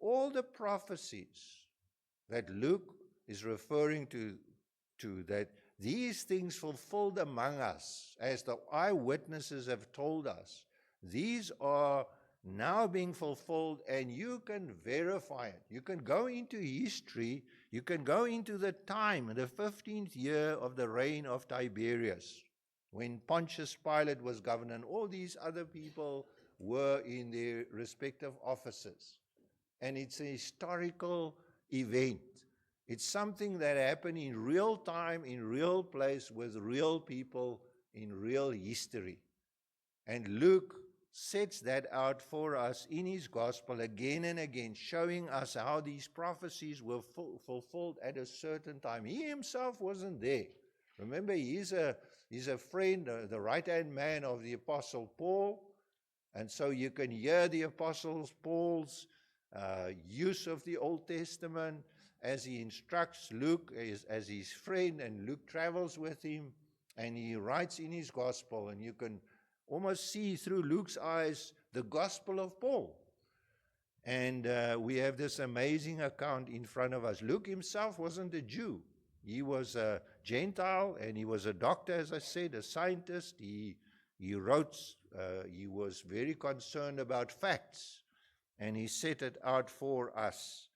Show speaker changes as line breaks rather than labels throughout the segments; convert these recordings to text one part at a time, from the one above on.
all the prophecies that Luke is referring to that these things fulfilled among us, as the eyewitnesses have told us, these are now being fulfilled, and you can verify it. You can go into history, you can go into the time, the 15th year of the reign of Tiberius, when Pontius Pilate was governor, and all these other people were in their respective offices. And it's a historical event. It's something that happened in real time, in real place, with real people, in real history. And Luke sets that out for us in his gospel again and again, showing us how these prophecies were fulfilled at a certain time. He himself wasn't there. Remember, he's a friend, the right-hand man of the Apostle Paul. And so you can hear the Apostle Paul's use of the Old Testament as he instructs Luke as his friend, and Luke travels with him, and he writes in his gospel, and you can almost see through Luke's eyes the gospel of Paul. And we have this amazing account in front of us. Luke himself wasn't a Jew. He was a Gentile, and he was a doctor, as I said, a scientist. He wrote, he was very concerned about facts, and he set it out for us.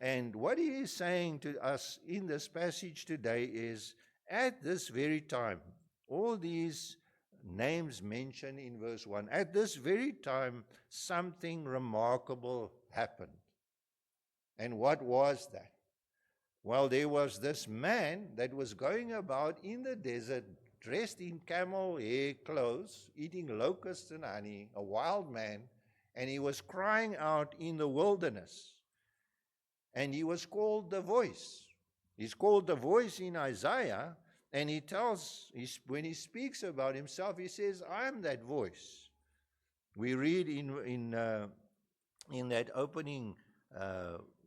And what he is saying to us in this passage today is, at this very time, all these names mentioned in verse 1, at this very time, something remarkable happened. And what was that? Well, there was this man that was going about in the desert, dressed in camel hair clothes, eating locusts and honey, a wild man, and he was crying out in the wilderness. And he was called the Voice. He's called the Voice in Isaiah, and he tells, when he speaks about himself, he says, I am that voice. We read in that opening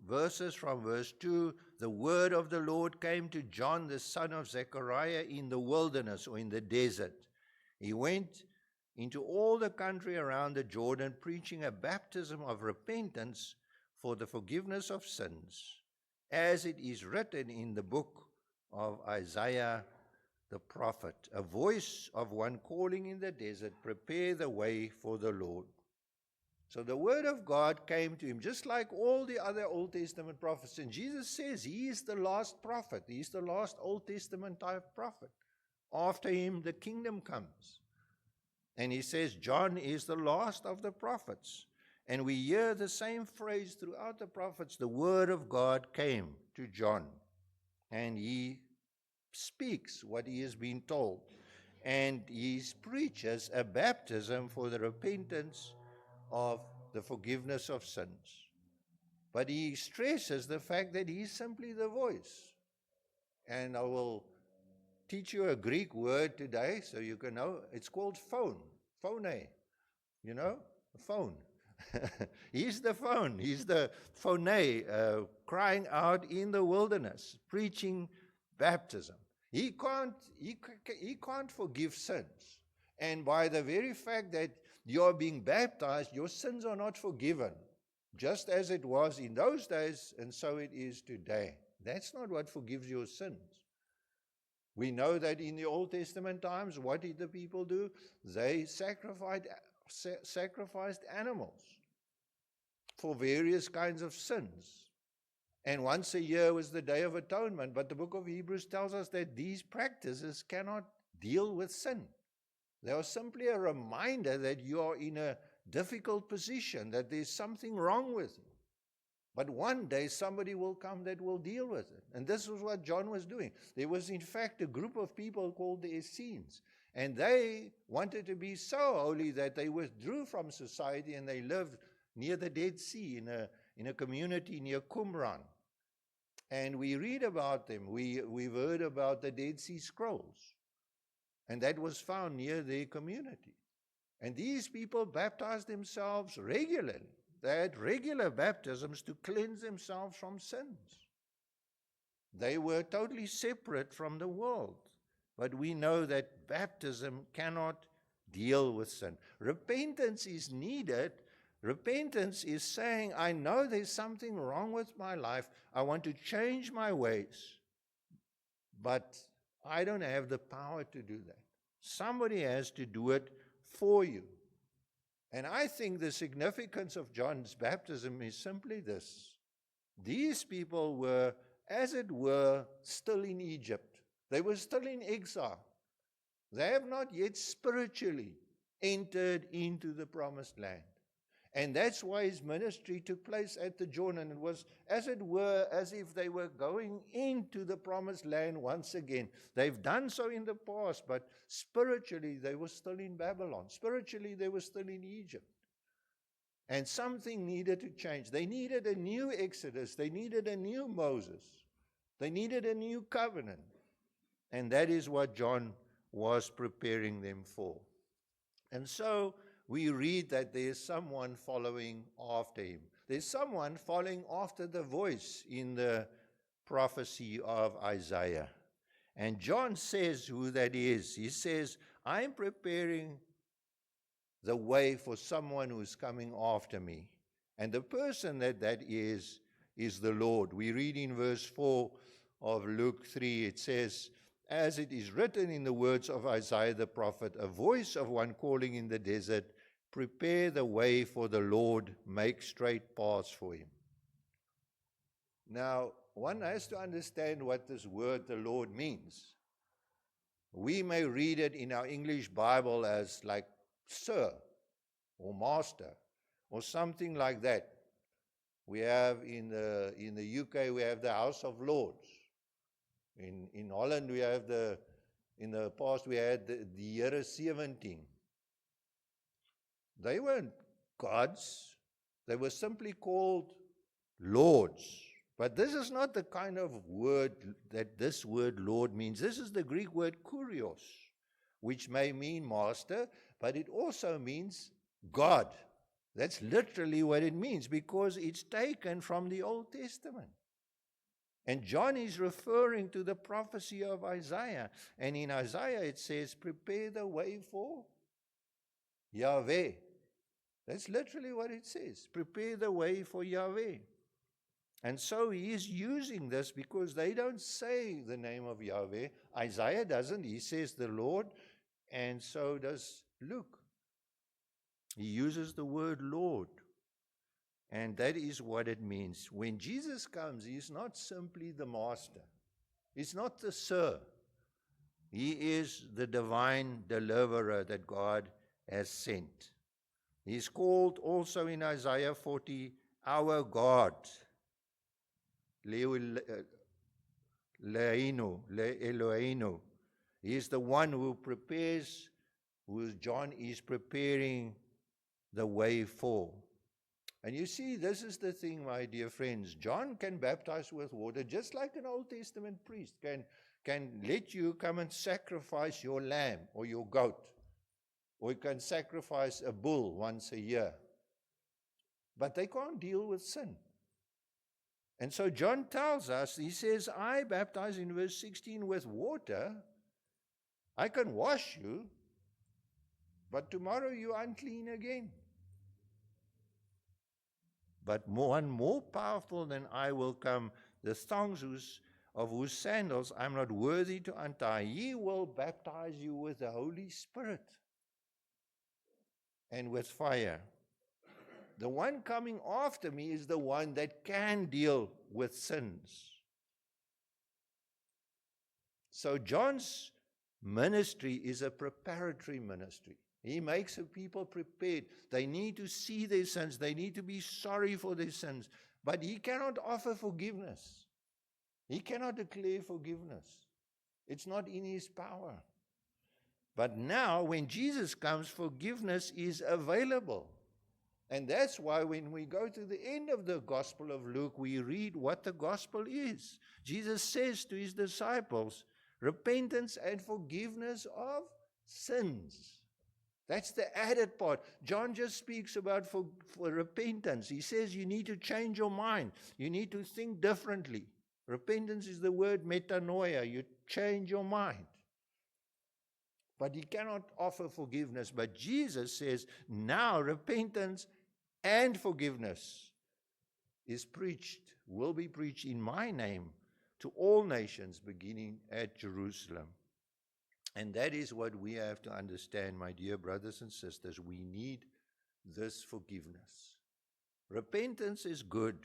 verses from verse 2, the word of the Lord came to John, the son of Zechariah, in the wilderness, or in the desert. He went into all the country around the Jordan, preaching a baptism of repentance for the forgiveness of sins, as it is written in the book of Isaiah the prophet, a voice of one calling in the desert, prepare the way for the Lord. So the word of God came to him, just like all the other Old Testament prophets. And Jesus says he is the last prophet. He is the last Old Testament type prophet. After him, the kingdom comes. And he says John is the last of the prophets. And we hear the same phrase throughout the prophets. The word of God came to John, and he speaks what he has been told. And he preaches a baptism for the repentance of the forgiveness of sins. But he stresses the fact that he is simply the voice. And I will teach you a Greek word today so you can know. It's called phone. Phone. You know, a phone. He's the phone. He's the phone, crying out in the wilderness, preaching baptism. He can't forgive sins. And by the very fact that you're being baptized, your sins are not forgiven, just as it was in those days, and so it is today. That's not what forgives your sins. We know that in the Old Testament times, what did the people do? They sacrificed animals for various kinds of sins. And once a year was the Day of Atonement, but the book of Hebrews tells us that these practices cannot deal with sin. They are simply a reminder that you are in a difficult position, that there's something wrong with you. But one day somebody will come that will deal with it. And this was what John was doing. There was in fact a group of people called the Essenes. And they wanted to be so holy that they withdrew from society, and they lived near the Dead Sea in a community near Qumran. And we read about them. We've heard about the Dead Sea Scrolls. And that was found near their community. And these people baptized themselves regularly. They had regular baptisms to cleanse themselves from sins. They were totally separate from the world. But we know that baptism cannot deal with sin. Repentance is needed, Repentance is saying, I know there's something wrong with my life. I want to change my ways, but I don't have the power to do that. Somebody has to do it for you. And I think the significance of John's baptism is simply this. These people were, as it were, still in Egypt. They were still in exile. They have not yet spiritually entered into the promised land. And that's why his ministry took place at the Jordan. It was, as it were, as if they were going into the promised land once again. They've done so in the past, but spiritually they were still in Babylon. Spiritually they were still in Egypt. And something needed to change. They needed a new Exodus. They needed a new Moses. They needed a new covenant. And that is what John was preparing them for. And so we read that there is someone following after him. There's someone following after the voice in the prophecy of Isaiah. And John says who that is. He says, I'm preparing the way for someone who's coming after me. And the person that is the Lord. We read in verse 4 of Luke 3, it says, as it is written in the words of Isaiah the prophet, a voice of one calling in the desert, prepare the way for the Lord, make straight paths for him. Now, one has to understand what this word, the Lord, means. We may read it in our English Bible as like sir or master or something like that. We have in the UK, we have the House of Lords. In Holland, we have in the past, we had the Here 17. They weren't gods. They were simply called lords. But this is not the kind of word that this word Lord means. This is the Greek word kurios, which may mean master, but it also means God. That's literally what it means, because it's taken from the Old Testament. And John is referring to the prophecy of Isaiah. And in Isaiah it says, prepare the way for Yahweh. That's literally what it says. Prepare the way for Yahweh. And so he is using this because they don't say the name of Yahweh. Isaiah doesn't. He says the Lord, and so does Luke. He uses the word Lord. And that is what it means. When Jesus comes, he is not simply the master. He's not the sir. He is the divine deliverer that God has sent. He's called also in Isaiah 40, our God. Eloheinu. He is the one who prepares, who John is preparing the way for. And you see, this is the thing, my dear friends. John can baptize with water just like an Old Testament priest can let you come and sacrifice your lamb or your goat. Or you can sacrifice a bull once a year. But they can't deal with sin. And so John tells us, he says, I baptize in verse 16 with water. I can wash you, but tomorrow you're unclean again. But one more powerful than I will come, the thongs of whose sandals I'm not worthy to untie. He will baptize you with the Holy Spirit and with fire. The one coming after me is the one that can deal with sins. So John's ministry is a preparatory ministry. He makes the people prepared. They need to see their sins. They need to be sorry for their sins. But he cannot offer forgiveness. He cannot declare forgiveness. It's not in his power. But now, when Jesus comes, forgiveness is available. And that's why when we go to the end of the Gospel of Luke, we read what the gospel is. Jesus says to his disciples, repentance and forgiveness of sins. That's the added part. John just speaks about for repentance. He says you need to change your mind. You need to think differently. Repentance is the word metanoia. You change your mind. But he cannot offer forgiveness. But Jesus says, now repentance and forgiveness is preached, will be preached in my name to all nations, beginning at Jerusalem. And that is what we have to understand, my dear brothers and sisters. We need this forgiveness. Repentance is good,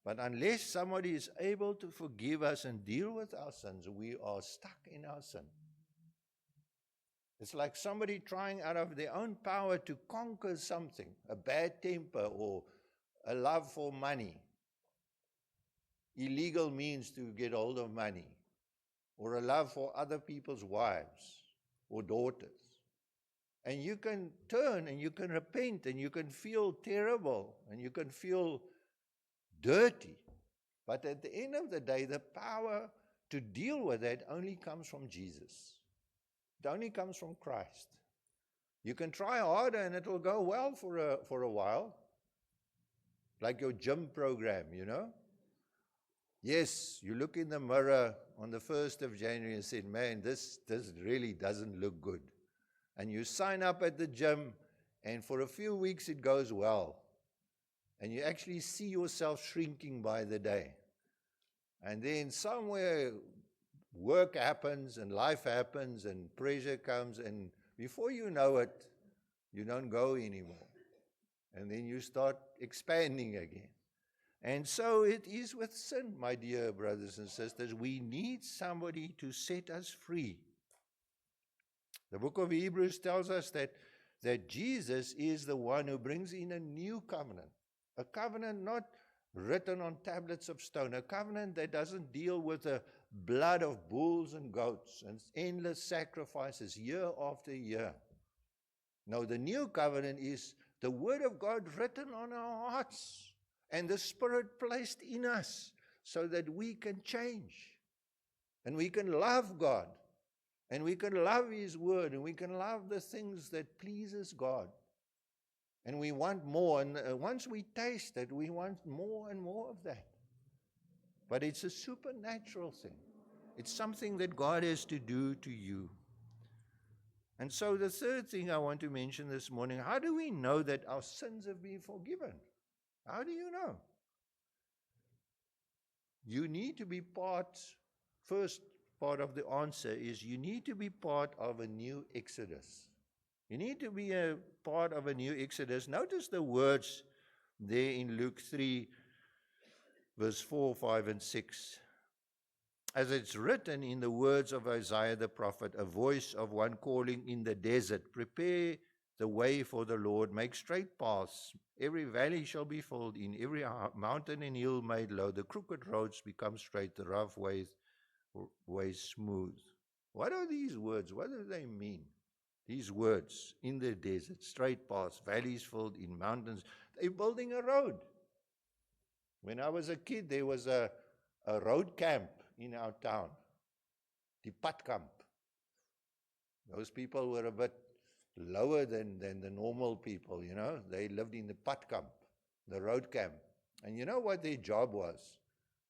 but unless somebody is able to forgive us and deal with our sins, we are stuck in our sin. It's like somebody trying out of their own power to conquer something, a bad temper or a love for money, illegal means to get hold of money, or a love for other people's wives or daughters. And you can turn and you can repent and you can feel terrible and you can feel dirty. But at the end of the day, the power to deal with that only comes from Jesus. It only comes from Christ. You can try harder and it will go well for a while. Like your gym program, you know. Yes, you look in the mirror on the 1st of January and say, man, this really doesn't look good. And you sign up at the gym, and for a few weeks it goes well. And you actually see yourself shrinking by the day. And then somewhere work happens and life happens and pressure comes, and before you know it, you don't go anymore. And then you start expanding again. And so it is with sin, my dear brothers and sisters. We need somebody to set us free. The book of Hebrews tells us that Jesus is the one who brings in a new covenant. A covenant not written on tablets of stone. A covenant that doesn't deal with the blood of bulls and goats and endless sacrifices year after year. No, the new covenant is the word of God written on our hearts. And the Spirit placed in us so that we can change. And we can love God. And we can love His Word. And we can love the things that pleases God. And we want more. And once we taste it, we want more and more of that. But it's a supernatural thing. It's something that God has to do to you. And so the third thing I want to mention this morning, how do we know that our sins have been forgiven? How do you know? You need to be first part of the answer is you need to be part of a new Exodus. You need to be a part of a new Exodus. Notice the words there in Luke 3, verse 4, 5, and 6. As it's written in the words of Isaiah the prophet, a voice of one calling in the desert, prepare the way for the Lord, make straight paths. Every valley shall be filled in, every mountain and hill made low. The crooked roads become straight, the rough ways smooth. What are these words? What do they mean? These words, in the desert, straight paths, valleys filled in, mountains. They're building a road. When I was a kid, there was a road camp in our town, the Padkamp. Those people were a bit lower than the normal people, you know. They lived in the Padkamp, the road camp. And you know what their job was?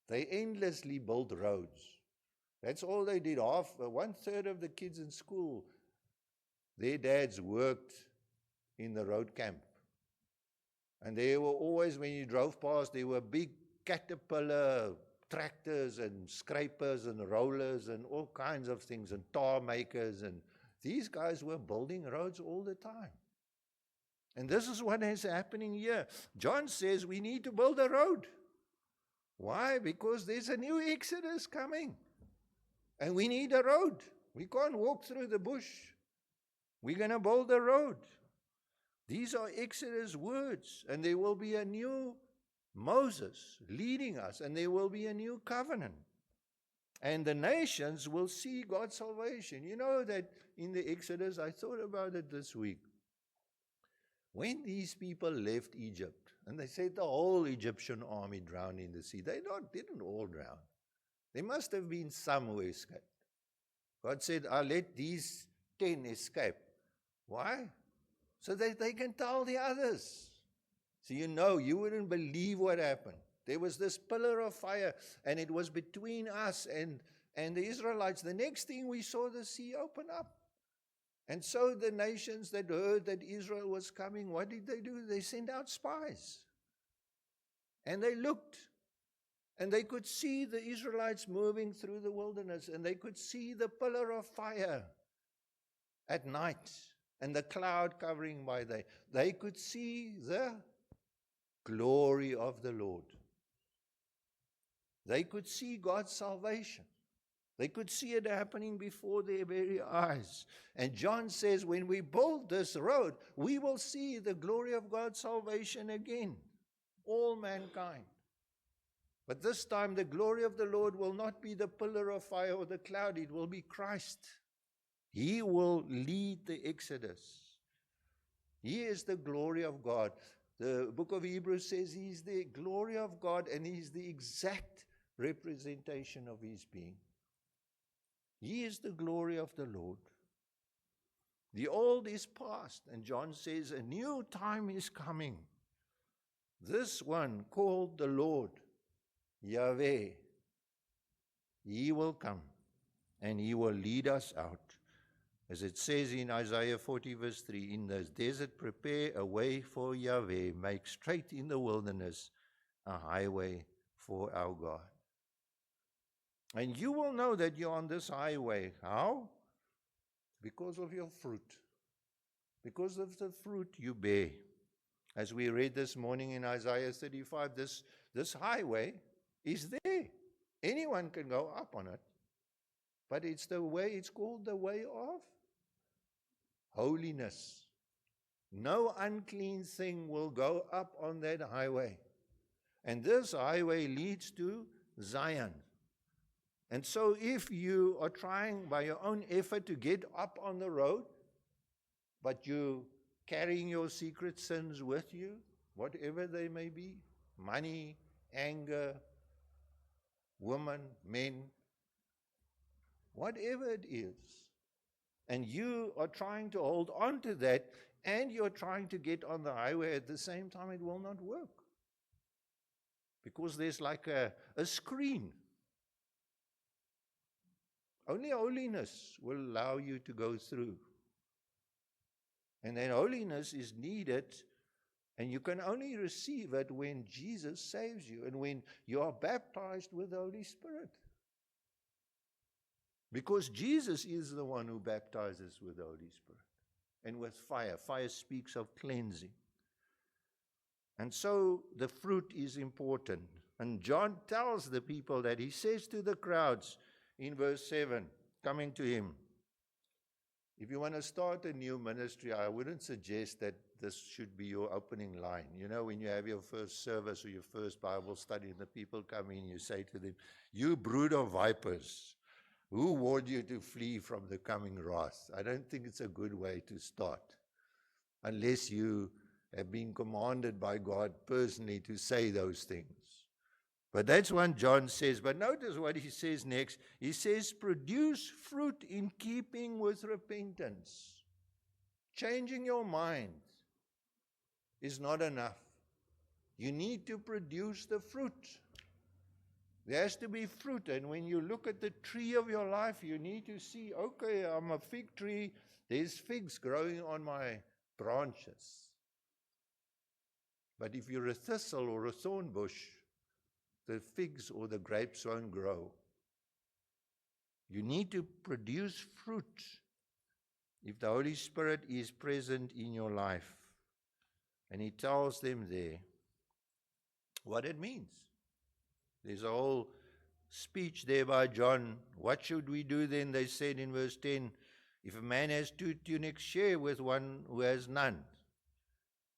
They endlessly built roads. That's all they did. 1/3 of the kids in school, their dads worked in the road camp. And there were always, when you drove past, there were big Caterpillar tractors and scrapers and rollers and all kinds of things, and tar makers, and these guys were building roads all the time. And this is what is happening here. John says we need to build a road. Why? Because there's a new Exodus coming. And we need a road. We can't walk through the bush. We're going to build a road. These are Exodus words. And there will be a new Moses leading us. And there will be a new covenant. And the nations will see God's salvation. You know that in the Exodus, I thought about it this week. When these people left Egypt, and they said the whole Egyptian army drowned in the sea, they didn't all drown. There must have been some who escaped. God said, I'll let these 10 escape. Why? So that they can tell the others. So you wouldn't believe what happened. There was this pillar of fire, and it was between us and the Israelites. The next thing we saw the sea open up. And so the nations that heard that Israel was coming, what did they do? They sent out spies. And they looked. And they could see the Israelites moving through the wilderness. And they could see the pillar of fire at night. And the cloud covering by day. They could see the glory of the Lord. They could see God's salvation. They could see it happening before their very eyes. And John says, when we build this road, we will see the glory of God's salvation again. All mankind. But this time the glory of the Lord will not be the pillar of fire or the cloud. It will be Christ. He will lead the Exodus. He is the glory of God. The book of Hebrews says He is the glory of God and He is the exact representation of His being. He is the glory of the Lord. The old is past, and John says a new time is coming. This one called the Lord, Yahweh, He will come and He will lead us out. As it says in Isaiah 40 verse 3, in the desert prepare a way for Yahweh, make straight in the wilderness a highway for our God. And you will know that you're on this highway. How? Because of your fruit. Because of the fruit you bear. As we read this morning in Isaiah 35, this highway is there. Anyone can go up on it. But it's called the way of holiness. No unclean thing will go up on that highway. And this highway leads to Zion. And so if you are trying by your own effort to get up on the road, but you're carrying your secret sins with you, whatever they may be, money, anger, women, men, whatever it is, and you are trying to hold on to that, and you're trying to get on the highway at the same time, it will not work. Because there's like a screen. Only holiness will allow you to go through. And then holiness is needed, and you can only receive it when Jesus saves you and when you are baptized with the Holy Spirit. Because Jesus is the one who baptizes with the Holy Spirit and with fire. Fire speaks of cleansing. And so the fruit is important. And John tells the people that. He says to the crowds in verse 7, coming to him, if you want to start a new ministry, I wouldn't suggest that this should be your opening line. You know, when you have your first service or your first Bible study and the people come in, you say to them, you brood of vipers, who warned you to flee from the coming wrath? I don't think it's a good way to start, unless you have been commanded by God personally to say those things. But that's what John says. But notice what he says next. He says, produce fruit in keeping with repentance. Changing your mind is not enough. You need to produce the fruit. There has to be fruit. And when you look at the tree of your life, you need to see, okay, I'm a fig tree. There's figs growing on my branches. But if you're a thistle or a thorn bush, the figs or the grapes won't grow. You need to produce fruit if the Holy Spirit is present in your life. And he tells them there what it means. There's a whole speech there by John. What should we do then? They said in verse 10, if a man has 2 tunics, share with one who has none.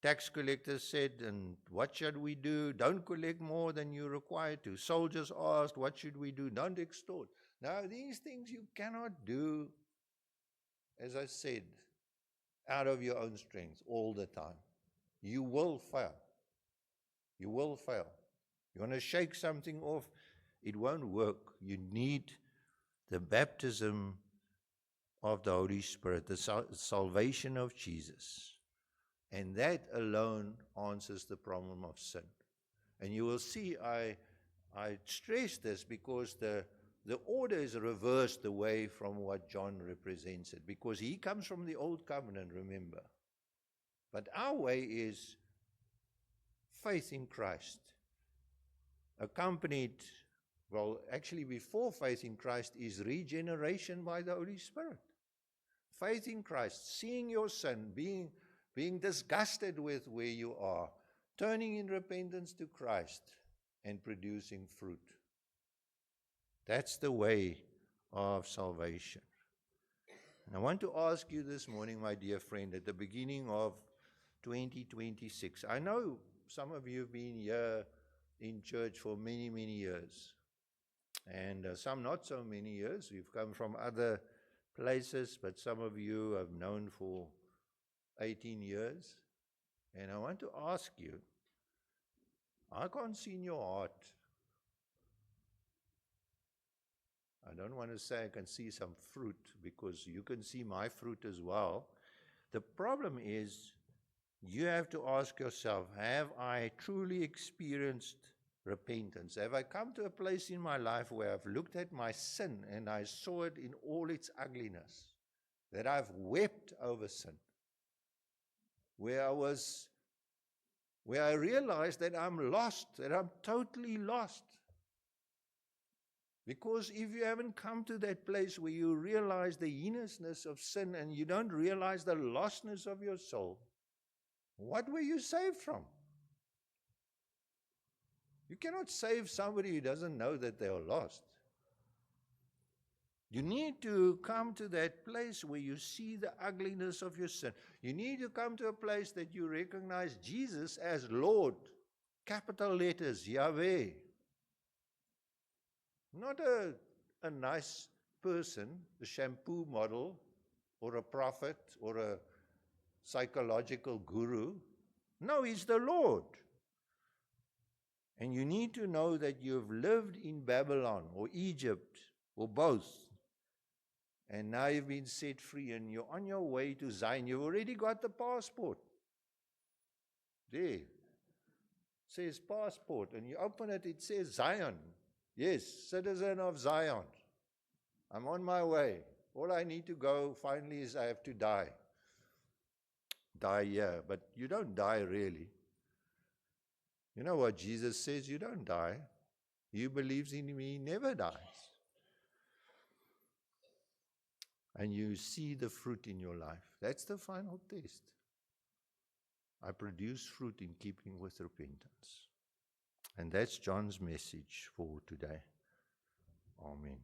Tax collectors said, and what should we do? Don't collect more than you're required to. Soldiers asked, what should we do? Don't extort. Now, these things you cannot do, as I said, out of your own strength all the time. You will fail. You will fail. You want to shake something off, it won't work. You need the baptism of the Holy Spirit, the salvation of Jesus. And that alone answers the problem of sin. And you will see, I stress this because the the order is reversed away from what John represents it, because he comes from the old covenant, remember. But our way is faith in Christ, accompanied, well, actually before faith in Christ is regeneration by the Holy Spirit. Faith in Christ, seeing your sin, being disgusted with where you are, turning in repentance to Christ, and producing fruit. That's the way of salvation. And I want to ask you this morning, my dear friend, at the beginning of 2026. I know some of you have been here in church for many, many years. And some not so many years. We've come from other places, but some of you have known for 18 years. And I want to ask you, I can't see in your heart. I don't want to say I can see some fruit, because you can see my fruit as well. The problem is, you have to ask yourself, have I truly experienced repentance? Have I come to a place in my life where I've looked at my sin and I saw it in all its ugliness, that I've wept over sin, where I realized that I'm lost, that I'm totally lost? Because if you haven't come to that place where you realize the heinousness of sin and you don't realize the lostness of your soul, what were you saved from? You cannot save somebody who doesn't know that they are lost. You need to come to that place where you see the ugliness of your sin. You need to come to a place that you recognize Jesus as Lord, capital letters, Yahweh. Not a nice person, a shampoo model, or a prophet, or a psychological guru. No, he's the Lord. And you need to know that you've lived in Babylon or Egypt or both. And now you've been set free and you're on your way to Zion. You've already got the passport. There. It says passport. And you open it, it says Zion. Yes, citizen of Zion. I'm on my way. All I need to go finally is I have to die. Die here. But you don't die really. You know what Jesus says? You don't die. He who believes in me never dies. And you see the fruit in your life. That's the final test. I produce fruit in keeping with repentance. And that's John's message for today. Amen.